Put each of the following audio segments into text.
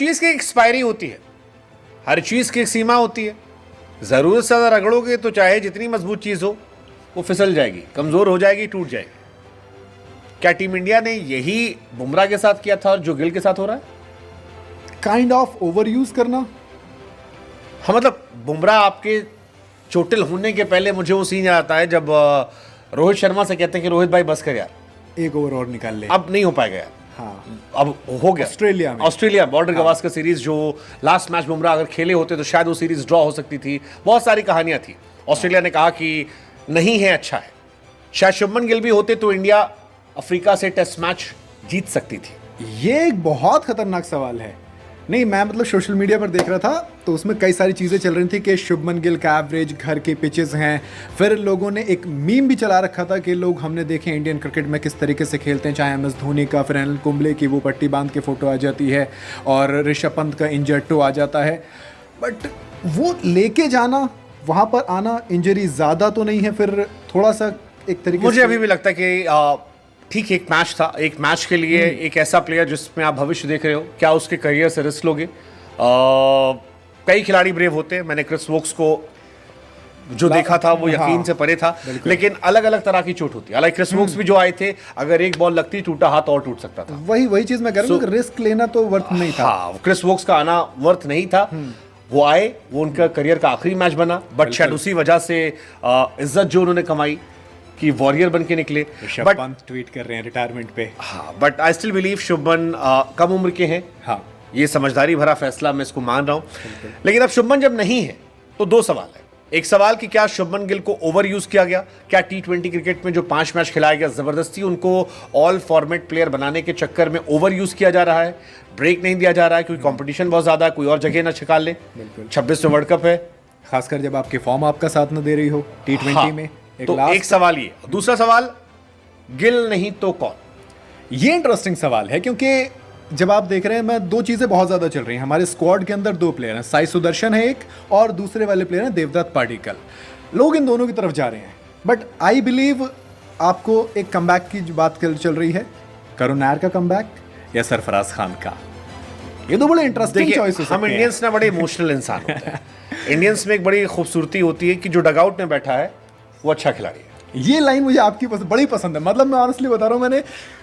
चीज की एक्सपायरी होती है, हर चीज की एक सीमा होती है। जरूरत से ज्यादा रगड़ोगे तो चाहे जितनी मजबूत चीज हो वो फिसल जाएगी, कमजोर हो जाएगी, टूट जाएगी। क्या टीम इंडिया ने यही बुमराह के साथ किया था और जो गिल के साथ हो रहा है? काइंड ऑफ ओवर यूज करना। हाँ, मतलब बुमराह आपके चोटिल होने के पहले मुझे वो सीन आता है जब रोहित शर्मा से कहते हैं कि रोहित भाई बस कर यार, एक ओवर और निकाल ले। अब नहीं हो पाएगा यार। हाँ, अब हो गया। ऑस्ट्रेलिया बॉर्डर गवास्कर सीरीज जो लास्ट मैच बुमराह अगर खेले होते तो शायद वो सीरीज ड्रॉ हो सकती थी। बहुत सारी कहानियां थी। ऑस्ट्रेलिया ने कहा कि नहीं है, अच्छा है। शायद शुभमन गिल भी होते तो इंडिया अफ्रीका से टेस्ट मैच जीत सकती थी। ये एक बहुत खतरनाक सवाल है। नहीं, मैं मतलब सोशल मीडिया पर देख रहा था तो उसमें कई सारी चीज़ें चल रही थी कि शुभमन गिल का एवरेज घर के पिचेस हैं। फिर लोगों ने एक मीम भी चला रखा था कि लोग हमने देखे इंडियन क्रिकेट में किस तरीके से खेलते हैं, चाहे MS धोनी का, फिर अनिल कुंबले की वो पट्टी बांध के फोटो आ जाती है और ऋषभ पंत का इंजर्ड टो आ जाता है। बट वो लेके जाना, वहाँ पर आना, इंजरी ज़्यादा तो नहीं है, फिर थोड़ा सा एक तरीके मुझे अभी भी लगता है कि ठीक एक मैच था। एक मैच के लिए एक ऐसा प्लेयर जिसमें आप भविष्य देख रहे हो, क्या उसके करियर से रिस्क लोगे? कई खिलाड़ी ब्रेव होते हैं। मैंने क्रिस वोक्स को जो देखा था वो यकीन से परे था, लेकिन अलग अलग तरह की चोट होती है। हालांकि क्रिस वोक्स भी जो आए थे, अगर एक बॉल लगती टूटा हाथ और टूट सकता था। वही चीज़ मैं कह रहा हूँ, रिस्क लेना तो वर्थ नहीं था। हाँ, क्रिस वोक्स का आना वर्थ नहीं था। वो आए, वो उनका करियर का आखिरी मैच बना, बट शायद उसी वजह से इज्जत जो उन्होंने कमाई कि वॉरियर बन के निकले। बट ट्वीट कर रहे हैं रिटायरमेंट पे। हाँ, but I still believe Shubman कम उम्र के हैं। हाँ, ये समझदारी भरा फैसला, मैं इसको मान रहा हूँ। लेकिन अब शुभमन जब नहीं है तो दो सवाल है। एक सवाल कि क्या शुभमन गिल को ओवर यूज किया गया? क्या T20 क्रिकेट में जो 5 मैच खिलाया गया, जबरदस्ती उनको ऑल फॉर्मेट प्लेयर बनाने के चक्कर में ओवर यूज किया जा रहा है? ब्रेक नहीं दिया जा रहा है क्योंकि कंपटीशन बहुत ज्यादा है, कोई और जगह ना छिका ले। 26 में वर्ल्ड कप है, खासकर जब आपकी फॉर्म आपका साथ न दे रही हो T20 में। तो एक सवाल ये। दूसरा सवाल, गिल नहीं तो कौन? ये इंटरेस्टिंग सवाल है क्योंकि जब आप देख रहे हैं, मैं दो चीज़ें बहुत ज़्यादा चल रही हैं हमारे स्क्वाड के अंदर। 2 प्लेयर हैं, साई सुदर्शन है एक, और दूसरे वाले प्लेयर हैं देवदत्त पाडिक्कल। लोग इन दोनों की तरफ जा रहे हैं, बट आई बिलीव आपको एक कमबैक की बात चल रही है। करुण नायर का कमबैक या सरफराज खान का? ये दो बड़े इंटरेस्टिंग चॉइसेस। हम इंडियंस ना बड़े इमोशनल इंसान होते हैं। इंडियंस में एक बड़ी खूबसूरती होती है कि जो डगआउट में बैठा है वो अच्छा खिलाड़ी है। ये लाइन मुझे आपकी बड़ी पसंद है। मतलब मैं ऑनेस्टली बता रहा हूँ, मैंने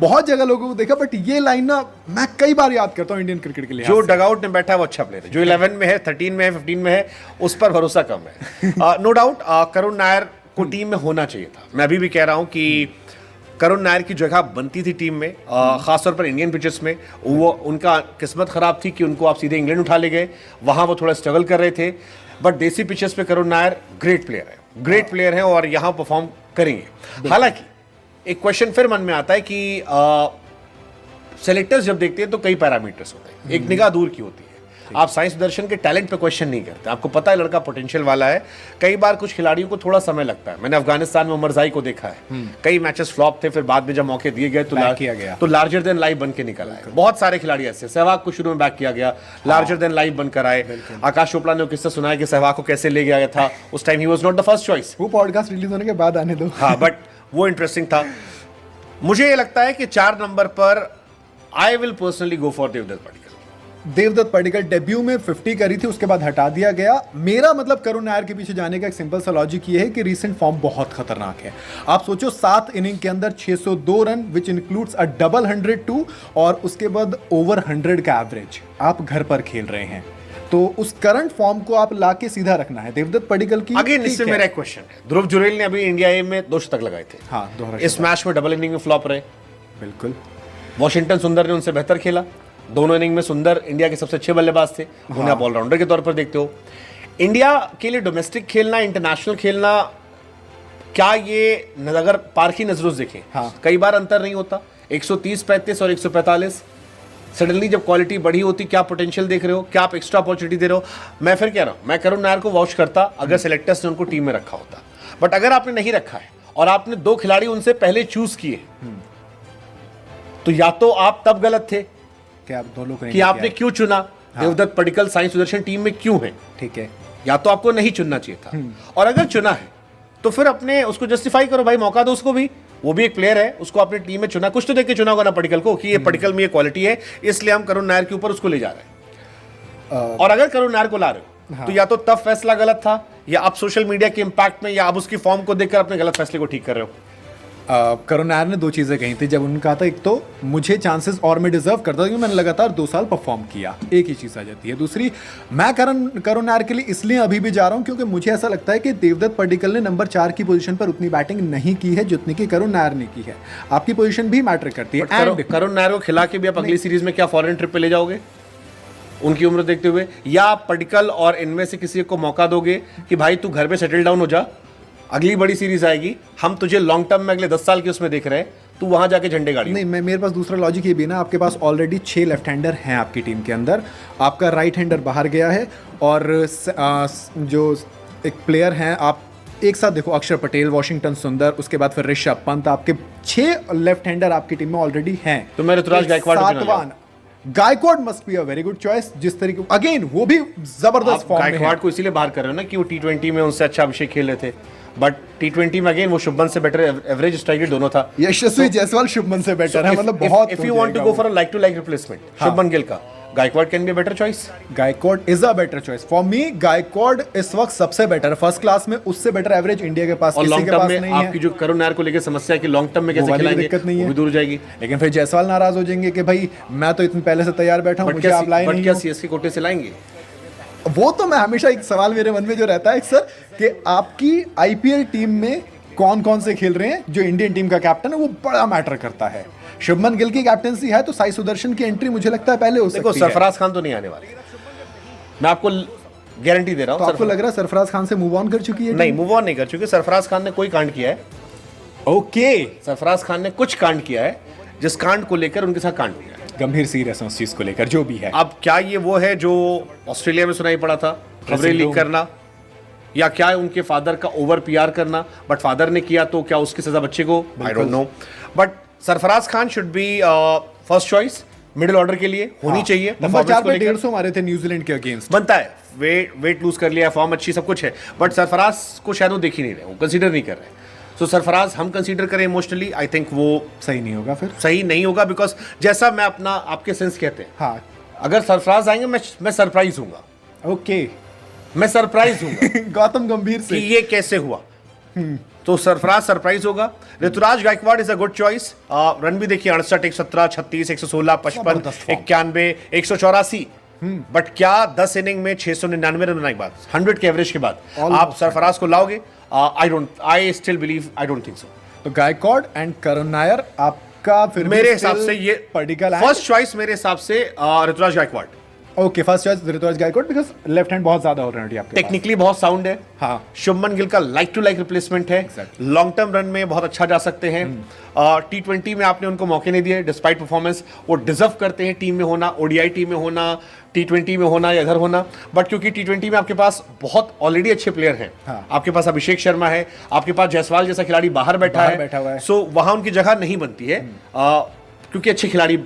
बहुत जगह लोगों को देखा, बट ये लाइन ना मैं कई बार याद करता हूँ इंडियन क्रिकेट के लिए। जो डगआउट में बैठा है वो अच्छा प्लेयर है। जो 11 में है, 13 में है, 15 में है, उस पर भरोसा कम है। नो डाउट करुण नायर को टीम में होना चाहिए था। मैं अभी भी कह रहा हूँ कि करुण नायर की जगह बनती थी टीम में, खासतौर पर इंडियन पिचेस में। वो उनका किस्मत खराब थी कि उनको आप सीधे इंग्लैंड उठा ले गए, वहां वो थोड़ा स्ट्रगल कर रहे थे। बट देसी पिचेस पे करुण नायर ग्रेट प्लेयर है और यहाँ परफॉर्म करेंगे। हालांकि एक क्वेश्चन फिर मन में आता है कि सेलेक्टर्स जब देखते हैं तो कई पैरामीटर्स होते हैं, एक निगाह दूर की होती है। आप साई सुदर्शन के टैलेंट पे क्वेश्चन नहीं करते, आपको पता है लड़का पोटेंशियल वाला है। कई बार कुछ खिलाड़ियों को थोड़ा समय लगता है। मैंने अफगानिस्तान में उमरजाई को देखा है, कई मैचेस फ्लॉप थे, फिर बाद में जब मौके दिए गए तो लार्जर देन लाइफ बन के निकल आए। बहुत सारे खिलाड़ी ऐसे, सहवाग को शुरू में बैक किया गया, लार्जर देन लाइफ बनकर आए। आकाश चोपड़ा ने किस्सा सुनाया कि सहवाग को कैसे ले गया था, उस time he was not the first choice. वो पॉडकास्ट रिलीज होने के बाद आने दो। हाँ, बट वो इंटरेस्टिंग था। मुझे ये लगता है कि 4 नंबर पर I will personally go for Devdutt Padikkal. Devdutt Padikkal debut में 50 करी थी, उसके बाद हटा दिया गया। मेरा मतलब करुण नायर के पीछे जाने का एक सिंपल सा लॉजिक ये है कि रीसेंट फॉर्म बहुत खतरनाक है। आप सोचो 7 इनिंग के अंदर 602 run which includes a double 102 और उसके बाद ओवर 100 का एवरेज। आप घर पर खेल रहे हैं तो उस करंट फॉर्म को आप लाके सीधा रखना है। देवदत्त पाडिक्कल की अगेन इससे मेरा एक क्वेश्चन है, ध्रुव जुरेल ने अभी इंडिया ए में 2 शतक लगाए थे। हाँ, इस मैच में डबल इनिंग में फ्लॉप रहे। बिल्कुल। वॉशिंगटन सुंदर ने उनसे बेहतर खेला। दोनों इनिंग में सुंदर इंडिया के सबसे अच्छे बल्लेबाज थे। उन्हें आप ऑलराउंडर के तौर पर देखते हो। इंडिया के लिए डोमेस्टिक खेलना, इंटरनेशनल खेलना, क्या ये अगर पारखी नजरों से देखें, कई बार अंतर नहीं होता। 130-35 और 145 सडनली जब क्वालिटी बढ़ी होती, क्या पोटेंशियल देख रहे हो, क्या आप एक्स्ट्रा अपॉर्चुनिटी दे रहे हो? मैं फिर कह रहा हूं, मैं करुण नायर को वॉच करता अगर सेलेक्टर्स ने उनको टीम में रखा होता। बट अगर आपने नहीं रखा है और आपने 2 खिलाड़ी उनसे पहले चूज किए, तो या तो आप तब गलत थे कि आपने क्यों चुना देवदत्त पाडिक्कल, साई सुदर्शन टीम में क्यों है, ठीक है, या तो आपको नहीं चुनना चाहिए था। और अगर चुना है तो फिर अपने उसको जस्टिफाई करो, भाई मौका दो उसको भी, वो भी एक प्लेयर है, उसको अपनी टीम में चुना, कुछ तो देख के चुना होगा ना पाडिक्कल को कि ये पाडिक्कल में ये क्वालिटी है, इसलिए हम करुण नायर के ऊपर उसको ले जा रहे हैं। और अगर करुण नायर को ला रहे हो तो या तो तब फैसला गलत था, या आप सोशल मीडिया के इंपैक्ट में, या आप उसकी फॉर्म को देखकर अपने गलत फैसले को ठीक कर रहे हो। करुण नायर ने 2 चीज़ें कही थी जब उन्होंने कहा था, एक तो मुझे चांसेस और मैं डिजर्व करता था क्योंकि मैंने लगातार 2 साल परफॉर्म किया, एक ही चीज़ आ जाती है। दूसरी, मैं करुण नायर के लिए इसलिए अभी भी जा रहा हूं क्योंकि मुझे ऐसा लगता है कि देवदत्त पडिक्कल ने नंबर 4 की पोजीशन पर उतनी बैटिंग नहीं की है जितनी कि करुण नायर ने की है। आपकी पोजीशन भी मैटर करती है। करुण नायर को खिला के भी आप अगली सीरीज में क्या फॉरेन ट्रिप पे ले जाओगे उनकी उम्र देखते हुए, या आप पडिक्कल और इनमें से किसी को मौका दोगे कि भाई तू घर पे सेटल डाउन हो जा, अगली बड़ी सीरीज आएगी, हम तुझे लॉन्ग टर्म में अगले 10 साल के उसमें देख रहे हैं, तू वहां जाके झंडे गाड़ी। नहीं, मेरे पास दूसरा लॉजिक ये भी ना, आपके पास ऑलरेडी 6 लेफ्ट हैंडर हैं आपकी टीम के अंदर, आपका राइट हैंडर बाहर गया है, और जो एक प्लेयर हैं आप एक साथ देखो, अक्षर पटेल, वॉशिंगटन सुंदर, उसके बाद फिर ऋषभ पंत, आपके 6 लेफ्ट हैंडर आपकी टीम में ऑलरेडी हैं। तो मैं Ruturaj Gaikwad Gaikwad must be a very good choice, जिस तरीके अगेन वो भी जबरदस्त फॉर्म में है। गायकवाड़ को इसीलिए बाहर कर रहे हो ना कि वो T20 में उनसे अच्छा अभिषेक खेल रहे थे, बट T20 में अगेन वो शुभमन से बेटर एवरेज स्ट्राइक रेट दोनों था। यशस्वी जायसवाल शुभमन से बेटर है, मतलब बहुत। If you want to go for a like to like replacement Shubman Gill का, Gaikwad can be a better choice. Gaikwad is a better choice for me. Gaikwad इस वक्त सबसे बेटर, फर्स्ट क्लास में उससे बेटर एवरेज इंडिया के पास किसी के पास नहीं है। आपकी जो करुण नायर को लेकर समस्या है कि लॉन्ग टर्म में कैसे खिलाएंगे, दिक्कत नहीं है, वो भी दूर जाएगी। लेकिन फिर जायसवाल नाराज हो जाएंगे कि भाई मैं तो इतने पहले से तैयार बैठा हूं, मुझे आप लाए नहीं। क्या सीएसके कोटे से लाएंगे? वो तो मैं हमेशा, एक सवाल मेरे मन में जो रहता है सर, कि आपकी आईपीएल टीम में कौन कौन से खेल रहे हैं, जो इंडियन टीम का कैप्टन है वो बड़ा मैटर करता है। शुभमन गिल की कैप्टनसी है तो साई सुदर्शन की एंट्री मुझे लगता है पहले हो सकती है। सरफराज खान तो नहीं आने वाली, मैं आपको गारंटी दे रहा हूं। तो आपको लग रहा है सरफराज खान से मूव ऑन कर चुकी है? नहीं, मूव ऑन नहीं कर चुकी। सरफराज खान ने कोई कांड किया है। ओके, सरफराज खान ने कुछ कांड किया है, जिस कांड को लेकर उनके साथ कांड किया है। गंभीर सीरियस है उस चीज को लेकर, जो भी है। अब क्या ये वो है जो ऑस्ट्रेलिया में सुनाई पड़ा था, खबरें लीक करना, या क्या है उनके फादर का ओवर पीआर करना? बट फादर ने किया तो क्या उसकी सजा बच्चे को? I don't know. But Sarfaraz Khan should be first choice middle order के लिए होनी चाहिए। नंबर 4 पे 150 मारे थे न्यूजीलैंड के अगेंस्ट, बनता है। वेट लूज कर लिया, फॉर्म अच्छी, सब कुछ है, बट सरफराज को शायद वो देख ही नहीं रहे, वो कंसीडर नहीं कर रहे। सो सरफराज हम कंसीडर करें इमोशनली, आई थिंक वो सही नहीं होगा। फिर सही नहीं होगा, बिकॉज जैसा मैं अपना आपके सेंस कहते हैं, हाँ, अगर सरफराज आएंगे मैं सरप्राइज हूंगा। ओके, मैं सरप्राइज हूंगा गौतम गंभीर से कि ये कैसे हुआ। तो सरफराज सरप्राइज होगा। Ruturaj Gaikwad is a good choice. Run भी देखिए 68, 117, 36, 116, 55, 91, 184। बट क्या 10 इनिंग में 699 रन बनाने के बाद, 100 के एवरेज के बाद आप सरफराज को लाओगे? आई still believe, I don't think so. तो गायकवाड़ एंड करुण नायर आपका फिर मेरे हिसाब से ये पडिक्कल फर्स्ट चॉइस मेरे हिसाब से Ruturaj Gaikwad. Okay, first choice Ruturaj Gaikwad, because left hand बहुत ज्यादा ऑलरेडी आपके टेक्निकली बहुत साउंड है। हाँ, शुभमन गिल का लाइक टू लाइक रिप्लेसमेंट है। लॉन्ग टर्म रन में बहुत अच्छा जा सकते हैं। T20 में आपने उनको मौके नहीं दिए डिस्पाइट परफॉर्मेंस, वो डिजर्व करते हैं टीम में होना, ओडीआई टीम में होना, T20 में होना या इधर होना। बट क्योंकि T20 में आपके पास बहुत ऑलरेडी अच्छे प्लेयर हैं। हाँ, आपके पास अभिषेक शर्मा है, आपके पास जायसवाल जैसा खिलाड़ी बाहर बैठा है। सो वहां उनकी जगह नहीं बनती है, क्योंकि अच्छे खिलाड़ी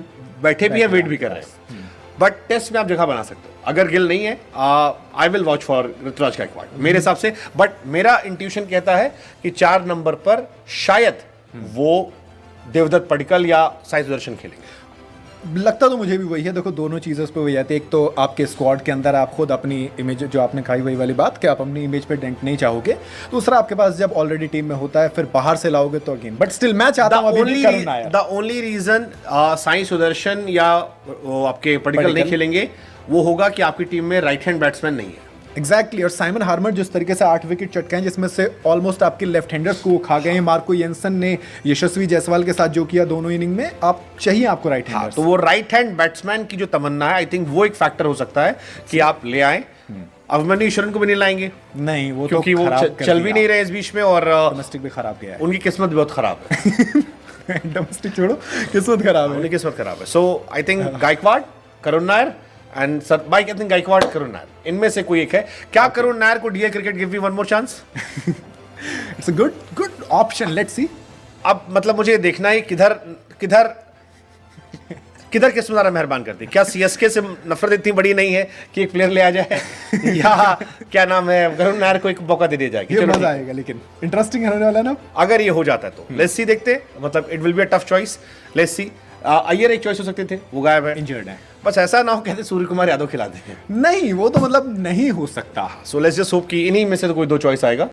बैठे भी हैं, वेट भी कर रहे हैं। बट टेस्ट में आप जगह बना सकते हो। अगर गिल नहीं है, I will watch for Ruturaj Gaikwad मेरे हिसाब से। बट मेरा इंट्यूशन कहता है कि 4 नंबर पर शायद वो देवदत्त पडिक्कल या साई सुदर्शन खेलेंगे। लगता तो मुझे भी वही है। देखो, दोनों चीज़ें उस पर वही आती है। एक तो आपके स्क्वाड के अंदर आप खुद अपनी इमेज, जो आपने खाई वही वाली बात कि आप अपनी इमेज पे डेंट नहीं चाहोगे। दूसरा, आपके पास जब ऑलरेडी टीम में होता है, फिर बाहर से लाओगे तो अगेन। बट स्टिल मैं चाहता हूं अभी Karun Nair. The only reason Sai Sudharsan या आपके पडिक्कल नहीं खेलेंगे वो होगा कि आपकी टीम में राइट हैंड बैट्समैन नहीं है। एग्जैक्टली, और साइमन हार्मर जिस तरीके से 8 विकेट चटके हैं, जिसमें से ऑलमोस्ट आपके लेफ्ट हैंडर्स को खा गए हैं। मार्को येंसन ने यशस्वी जायसवाल के साथ जो किया दोनों इनिंग में, आप चाहिए आपको राइट हैंडर्स। तो वो राइट हैंड बैट्समैन की जो तमन्ना है, आई थिंक वो एक फैक्टर हो सकता है कि आप ले आए। अभिमन्यु ईश्वरन को भी नहीं लाएंगे, नहीं, वो क्योंकि वो चल भी नहीं रहे इस बीच में, और डोमेस्टिक भी खराब गया है। उनकी किस्मत भी बहुत खराब है। डोमेस्टिक छोड़ो, किस्मत खराब है, उनकी किस्मत खराब है। So I think Gaikwad, Karun Nair and by I think Gaikwad, Karun Nair, इनमें से कोई एक है। क्या करुण नायर को the cricket give me one more chance? It's a good option, let's see. अब मतलब मुझे देखना है किधर किस्मत ज़्यादा मेहरबान करती है। क्या सीएसके से नफरत इतनी बड़ी नहीं है कि एक प्लेयर ले आ जाए, या क्या नाम है, करुण नायर को एक मौका दे दिया जाएगा? ये मजा आएगा, लेकिन इंटरेस्टिंग होने वाला है ना। अगर ये हो जाता है तो लेट्स सी, देखते, मतलब it will be a tough choice, let's see. Iyer एक चॉइस हो सकते थे, वो गायब है, इंजर्ड है। बस ऐसा ना हो कहते सूर्य कुमार यादव खिलाते हैं। नहीं, वो तो मतलब नहीं हो सकता। सो लेट्स जस्ट होप कि इन्हीं में से तो कोई दो चॉइस आएगा।